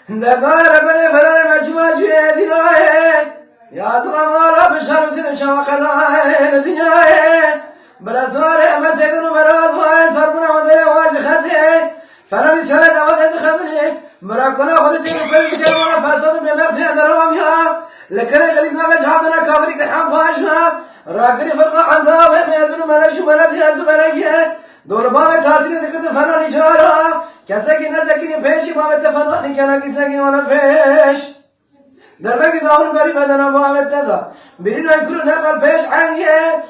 دقار بني فلان مجمع جيدنا يا زلمة بشر سن شاقنا الدنيا بلا صار مسجد بلا صار صرنا وذي واش خدي فلان شرد وذي خملي مراقنا خدتي في جوا فسد بمرتي درام يا لكن جلسنا بجحدنا كافري كحام فاشنا راقني فرقة عندها بميدن ملش بلد يا زبرقية دور باب تاسين ذكرت فلان شارا كسكي نسكي بيش باب تفنان كنا كسكي ولا بيش دربك داون بري بدنا باب تدا برينا يكون نقل بيش عنيه